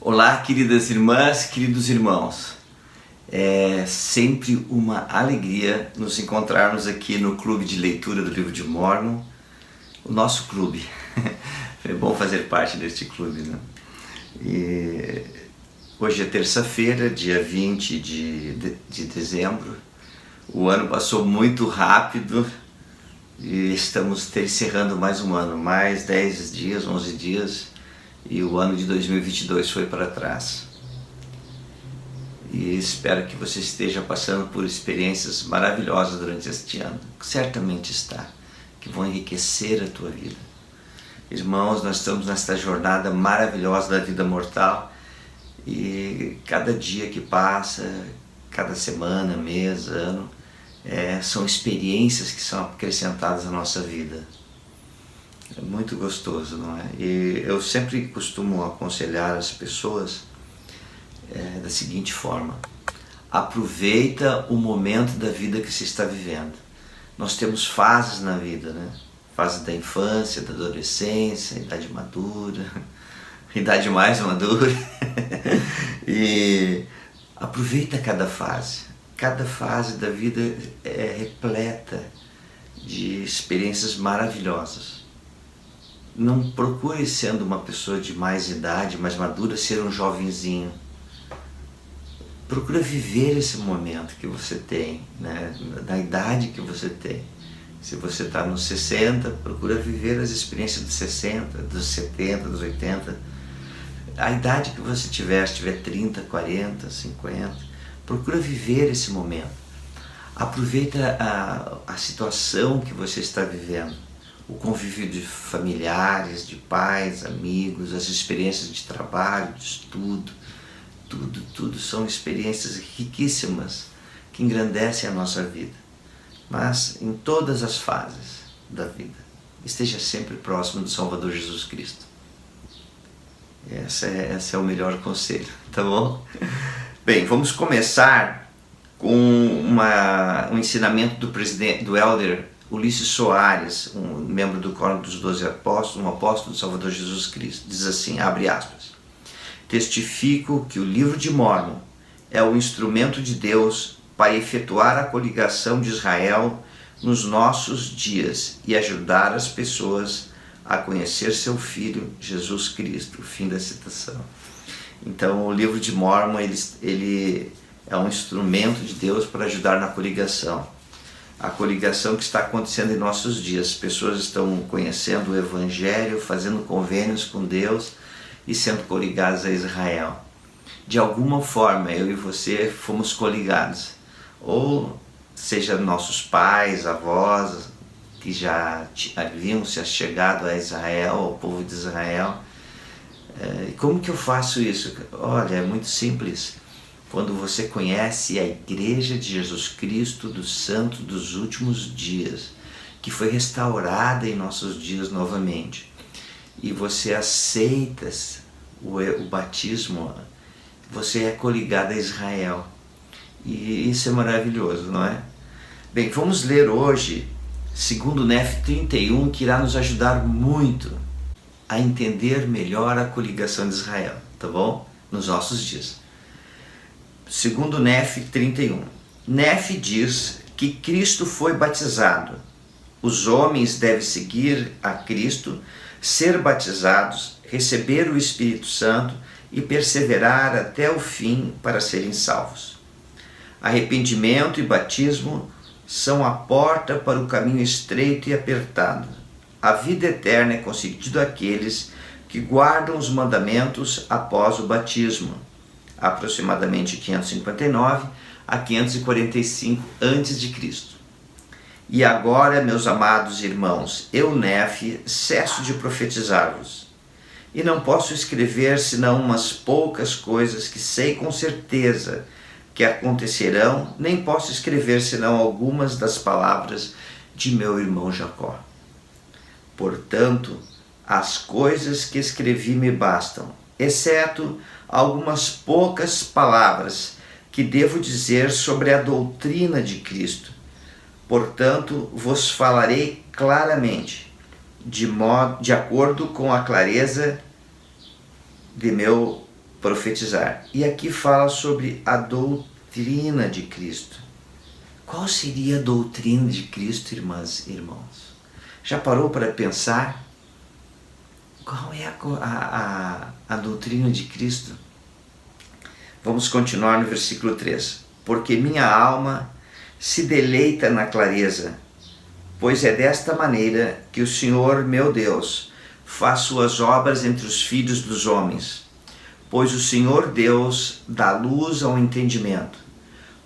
Olá, queridas irmãs, queridos irmãos. É sempre uma alegria nos encontrarmos aqui no Clube de Leitura do Livro de Mórmon, o nosso clube. É bom fazer parte deste clube, né? E hoje é terça-feira, dia 20 de dezembro. O ano passou muito rápido e estamos encerrando mais um ano, mais 10 dias, 11 dias. E o ano de 2022 foi para trás. E espero que você esteja passando por experiências maravilhosas durante este ano. Certamente está, que vão enriquecer a tua vida. Irmãos, nós estamos nesta jornada maravilhosa da vida mortal e cada dia que passa, cada semana, mês, ano, são experiências que são acrescentadas à nossa vida. É muito gostoso, não é? E eu sempre costumo aconselhar as pessoas da seguinte forma: aproveita o momento da vida que você está vivendo. Nós temos fases na vida, né? Fase da infância, da adolescência, idade madura, idade mais madura. E aproveita cada fase. Cada fase da vida é repleta de experiências maravilhosas. Não procure, sendo uma pessoa de mais idade, mais madura, ser um jovenzinho. Procura viver esse momento que você tem, né? Da idade que você tem. Se você está nos 60, procura viver as experiências dos 60, dos 70, dos 80. A idade que você tiver, se tiver 30, 40, 50, procura viver esse momento. Aproveita a situação que você está vivendo. O convívio de familiares, de pais, amigos, as experiências de trabalho, de estudo, tudo são experiências riquíssimas que engrandecem a nossa vida. Mas em todas as fases da vida, esteja sempre próximo do Salvador Jesus Cristo. Esse é o melhor conselho, tá bom? Bem, vamos começar com um ensinamento do elder Ulisses Soares, um membro do Coro dos 12 Apóstolos, um apóstolo do Salvador Jesus Cristo. Diz assim, abre aspas: testifico que o Livro de Mórmon é o instrumento de Deus para efetuar a coligação de Israel nos nossos dias e ajudar as pessoas a conhecer seu Filho, Jesus Cristo. Fim da citação. Então, o Livro de Mórmon ele é um instrumento de Deus para ajudar na coligação. A coligação que está acontecendo em nossos dias. As pessoas estão conhecendo o Evangelho, fazendo convênios com Deus e sendo coligadas a Israel. De alguma forma, eu e você fomos coligados. Ou seja, nossos pais, avós, que já haviam se chegado a Israel, ao povo de Israel. Como que eu faço isso? Olha, é muito simples. Quando você conhece a Igreja de Jesus Cristo dos Santos dos Últimos Dias, que foi restaurada em nossos dias novamente, e você aceita o batismo, você é coligado a Israel. E isso é maravilhoso, não é? Bem, vamos ler hoje, segundo Nef 31, que irá nos ajudar muito a entender melhor a coligação de Israel, tá bom? Nos nossos dias. Segundo Nef 31. Nef diz que Cristo foi batizado. Os homens devem seguir a Cristo, ser batizados, receber o Espírito Santo e perseverar até o fim para serem salvos. Arrependimento e batismo são a porta para o caminho estreito e apertado. A vida eterna é concedida àqueles que guardam os mandamentos após o batismo. Aproximadamente 559 a 545 a.C. E agora, meus amados irmãos, eu, Nef, cesso de profetizar-vos. E não posso escrever senão umas poucas coisas que sei com certeza que acontecerão, nem posso escrever senão algumas das palavras de meu irmão Jacó. Portanto, as coisas que escrevi me bastam, exceto algumas poucas palavras que devo dizer sobre a doutrina de Cristo. Portanto, vos falarei claramente, de acordo com a clareza de meu profetizar. E aqui fala sobre a doutrina de Cristo. Qual seria a doutrina de Cristo, irmãs e irmãos? Já parou para pensar? Qual é a doutrina de Cristo? Vamos continuar no versículo 3. Porque minha alma se deleita na clareza, pois é desta maneira que o Senhor, meu Deus, faz suas obras entre os filhos dos homens. Pois o Senhor Deus dá luz ao entendimento,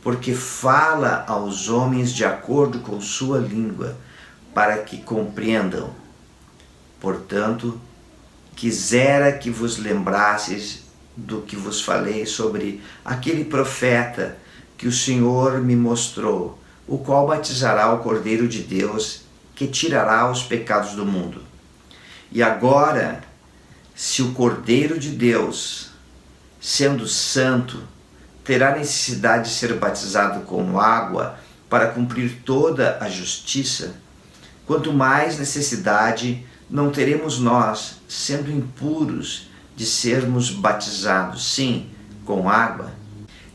porque fala aos homens de acordo com sua língua, para que compreendam. Portanto, quisera que vos lembrasseis do que vos falei sobre aquele profeta que o Senhor me mostrou, o qual batizará o Cordeiro de Deus, que tirará os pecados do mundo. E agora, se o Cordeiro de Deus, sendo santo, terá necessidade de ser batizado com água para cumprir toda a justiça, quanto mais necessidade não teremos nós, sendo impuros, de sermos batizados, sim, com água?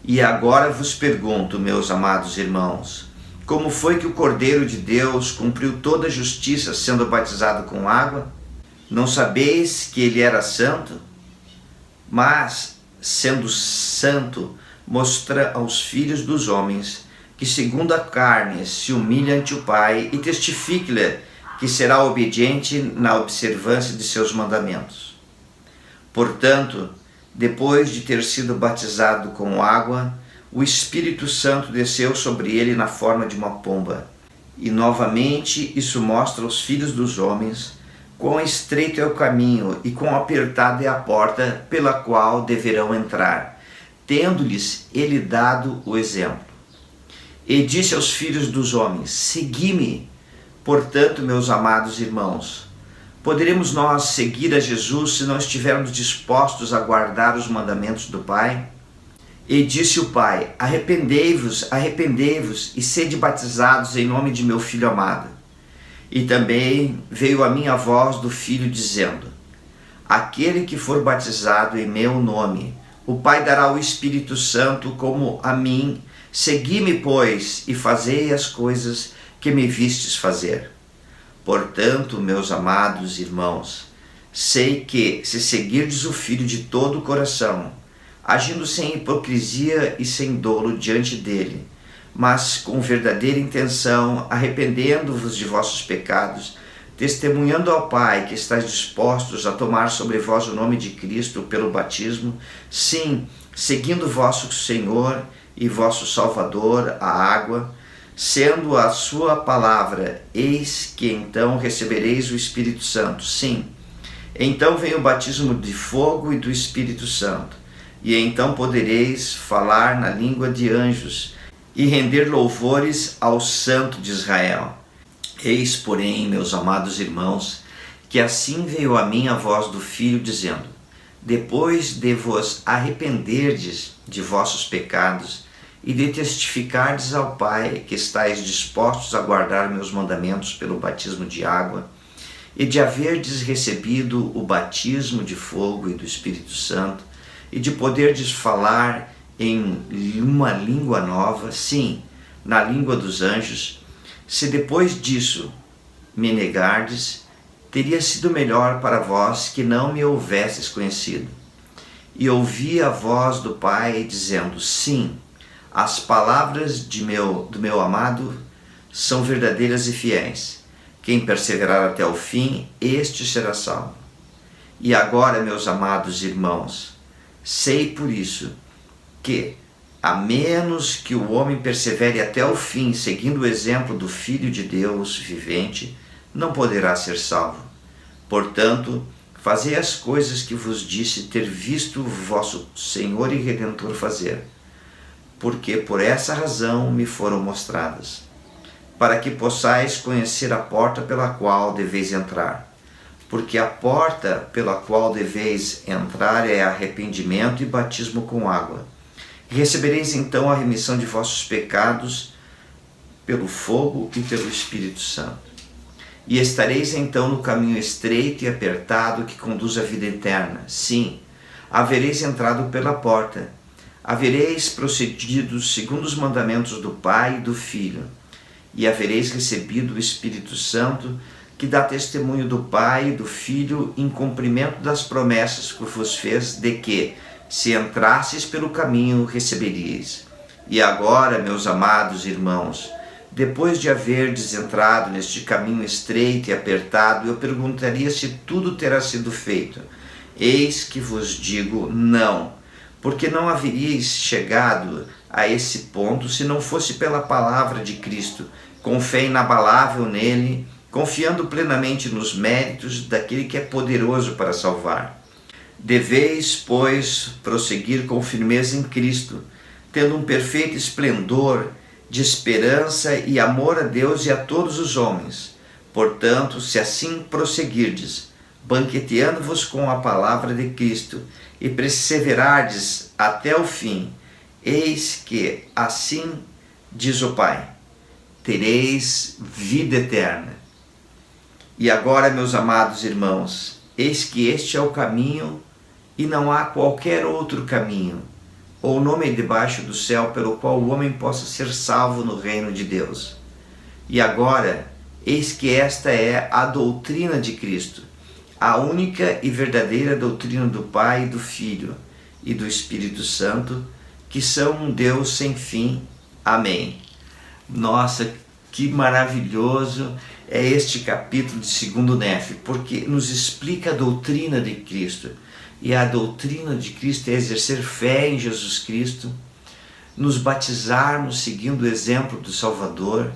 E agora vos pergunto, meus amados irmãos, como foi que o Cordeiro de Deus cumpriu toda a justiça sendo batizado com água? Não sabeis que ele era santo? Mas, sendo santo, mostra aos filhos dos homens que, segundo a carne, se humilha ante o Pai e testifique-lhe que será obediente na observância de seus mandamentos. Portanto, depois de ter sido batizado com água, o Espírito Santo desceu sobre ele na forma de uma pomba. E novamente isso mostra aos filhos dos homens quão estreito é o caminho e quão apertada é a porta pela qual deverão entrar, tendo-lhes ele dado o exemplo. E disse aos filhos dos homens: segui-me. Portanto, meus amados irmãos, poderemos nós seguir a Jesus se não estivermos dispostos a guardar os mandamentos do Pai? E disse o Pai: arrependei-vos, arrependei-vos e sede batizados em nome de meu Filho amado. E também veio a minha voz do Filho dizendo: aquele que for batizado em meu nome, o Pai dará o Espírito Santo como a mim. Segui-me, pois, e fazei as coisas que me vistes fazer. Portanto, meus amados irmãos, sei que, se seguirdes o Filho de todo o coração, agindo sem hipocrisia e sem dolo diante dele, mas com verdadeira intenção, arrependendo-vos de vossos pecados, testemunhando ao Pai que estáis dispostos a tomar sobre vós o nome de Cristo pelo batismo, sim, seguindo vosso Senhor e vosso Salvador, a água, sendo a sua palavra, eis que então recebereis o Espírito Santo. Sim, então vem o batismo de fogo e do Espírito Santo, e então podereis falar na língua de anjos e render louvores ao Santo de Israel. Eis, porém, meus amados irmãos, que assim veio a mim a voz do Filho dizendo: depois de vos arrependerdes de vossos pecados e de testificardes ao Pai que estáis dispostos a guardar meus mandamentos pelo batismo de água, e de haverdes recebido o batismo de fogo e do Espírito Santo, e de poderdes falar em uma língua nova, sim, na língua dos anjos, se depois disso me negardes, teria sido melhor para vós que não me houvesses conhecido. E ouvi a voz do Pai dizendo: sim, as palavras do meu amado são verdadeiras e fiéis. Quem perseverar até o fim, este será salvo. E agora, meus amados irmãos, sei por isso que, a menos que o homem persevere até o fim, seguindo o exemplo do Filho de Deus vivente, não poderá ser salvo. Portanto, fazei as coisas que vos disse ter visto o vosso Senhor e Redentor fazer, porque por essa razão me foram mostradas, para que possais conhecer a porta pela qual deveis entrar. Porque a porta pela qual deveis entrar é arrependimento e batismo com água. E recebereis então a remissão de vossos pecados pelo fogo e pelo Espírito Santo. E estareis então no caminho estreito e apertado que conduz à vida eterna. Sim, havereis entrado pela porta, havereis procedido segundo os mandamentos do Pai e do Filho, e havereis recebido o Espírito Santo, que dá testemunho do Pai e do Filho em cumprimento das promessas que vos fez, de que, se entrasseis pelo caminho, receberíeis. E agora, meus amados irmãos, depois de haverdes entrado neste caminho estreito e apertado, eu perguntaria se tudo terá sido feito. Eis que vos digo não, porque não haveríeis chegado a esse ponto se não fosse pela palavra de Cristo, com fé inabalável nele, confiando plenamente nos méritos daquele que é poderoso para salvar. Deveis, pois, prosseguir com firmeza em Cristo, tendo um perfeito esplendor de esperança e amor a Deus e a todos os homens. Portanto, se assim prosseguirdes, banqueteando-vos com a palavra de Cristo, e perseverardes até o fim, eis que, assim diz o Pai, tereis vida eterna. E agora, meus amados irmãos, eis que este é o caminho, e não há qualquer outro caminho, ou nome debaixo do céu pelo qual o homem possa ser salvo no reino de Deus. E agora, eis que esta é a doutrina de Cristo, a única e verdadeira doutrina do Pai e do Filho e do Espírito Santo, que são um Deus sem fim. Amém. Nossa, que maravilhoso é este capítulo de 2 Néfi, porque nos explica a doutrina de Cristo. E a doutrina de Cristo é exercer fé em Jesus Cristo, nos batizarmos seguindo o exemplo do Salvador,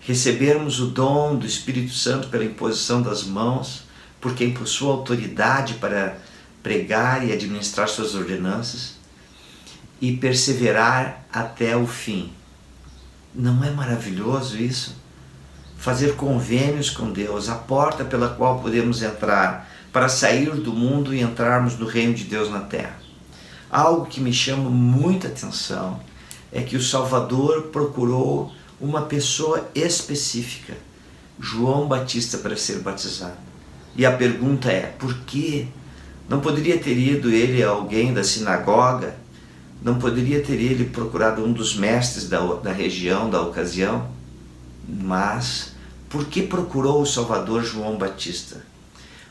recebermos o dom do Espírito Santo pela imposição das mãos, por quem possui autoridade para pregar e administrar suas ordenanças, e perseverar até o fim. Não é maravilhoso isso? Fazer convênios com Deus, a porta pela qual podemos entrar para sair do mundo e entrarmos no reino de Deus na terra. Algo que me chama muita atenção é que o Salvador procurou uma pessoa específica, João Batista, para ser batizado. E a pergunta é, por quê? Não poderia ter ido ele a alguém da sinagoga? Não poderia ter ele procurado um dos mestres da região, da ocasião? Mas, por que procurou o Salvador João Batista?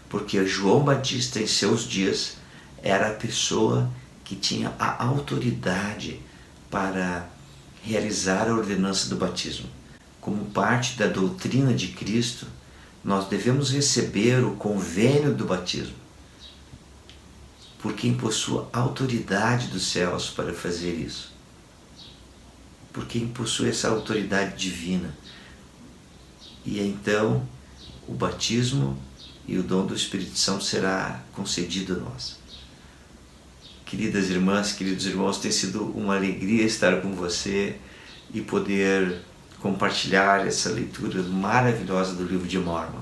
Porque João Batista, em seus dias, era a pessoa que tinha a autoridade para realizar a ordenança do batismo. Como parte da doutrina de Cristo, nós devemos receber o convênio do batismo por quem possui autoridade dos céus para fazer isso, por quem possui essa autoridade divina. E então o batismo e o dom do Espírito Santo será concedido a nós. Queridas irmãs, queridos irmãos, tem sido uma alegria estar com você e poder compartilhar essa leitura maravilhosa do livro de Mórmon.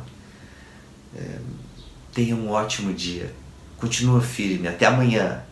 Tenha um ótimo dia. Continua firme. Até amanhã.